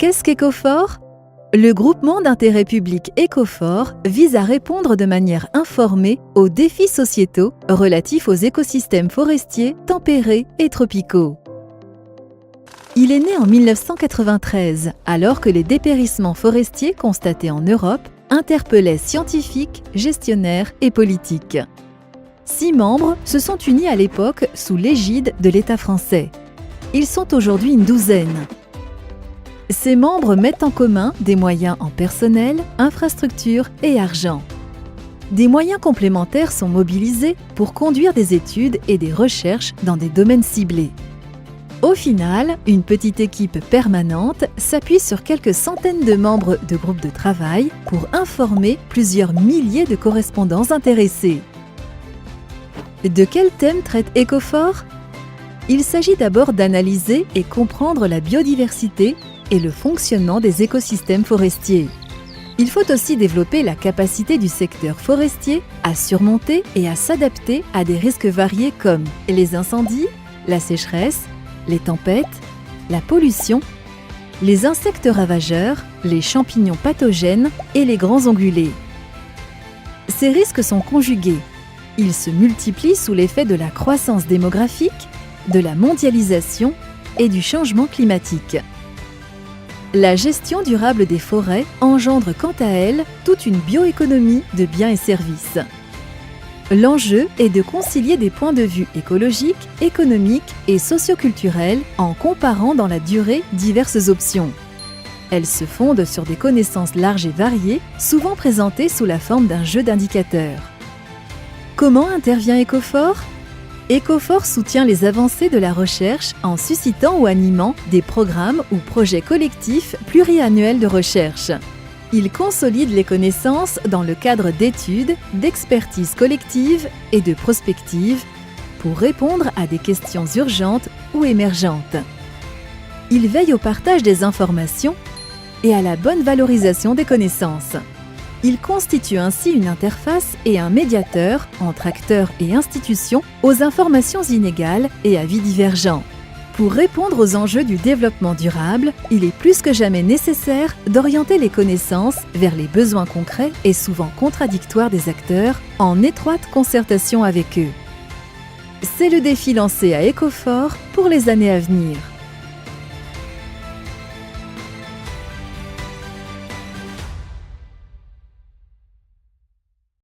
Qu'est-ce qu'Ecofort ? Le groupement d'intérêt public Ecofort vise à répondre de manière informée aux défis sociétaux relatifs aux écosystèmes forestiers, tempérés et tropicaux. Il est né en 1993, alors que les dépérissements forestiers constatés en Europe interpellaient scientifiques, gestionnaires et politiques. 6 membres se sont unis à l'époque sous l'égide de l'État français. Ils sont aujourd'hui une douzaine. Ces membres mettent en commun des moyens en personnel, infrastructures et argent. Des moyens complémentaires sont mobilisés pour conduire des études et des recherches dans des domaines ciblés. Au final, une petite équipe permanente s'appuie sur quelques centaines de membres de groupes de travail pour informer plusieurs milliers de correspondants intéressés. De quel thème traite Ecofort ? Il s'agit d'abord d'analyser et comprendre la biodiversité et le fonctionnement des écosystèmes forestiers. Il faut aussi développer la capacité du secteur forestier à surmonter et à s'adapter à des risques variés comme les incendies, la sécheresse, les tempêtes, la pollution, les insectes ravageurs, les champignons pathogènes et les grands ongulés. Ces risques sont conjugués. Ils se multiplient sous l'effet de la croissance démographique, de la mondialisation et du changement climatique. La gestion durable des forêts engendre quant à elle toute une bioéconomie de biens et services. L'enjeu est de concilier des points de vue écologiques, économiques et socioculturels en comparant dans la durée diverses options. Elles se fondent sur des connaissances larges et variées, souvent présentées sous la forme d'un jeu d'indicateurs. Comment intervient Ecofort ? Ecofort soutient les avancées de la recherche en suscitant ou animant des programmes ou projets collectifs pluriannuels de recherche. Il consolide les connaissances dans le cadre d'études, d'expertise collective et de prospective pour répondre à des questions urgentes ou émergentes. Il veille au partage des informations et à la bonne valorisation des connaissances. Il constitue ainsi une interface et un médiateur entre acteurs et institutions aux informations inégales et avis divergents. Pour répondre aux enjeux du développement durable, il est plus que jamais nécessaire d'orienter les connaissances vers les besoins concrets et souvent contradictoires des acteurs en étroite concertation avec eux. C'est le défi lancé à Ecofort pour les années à venir.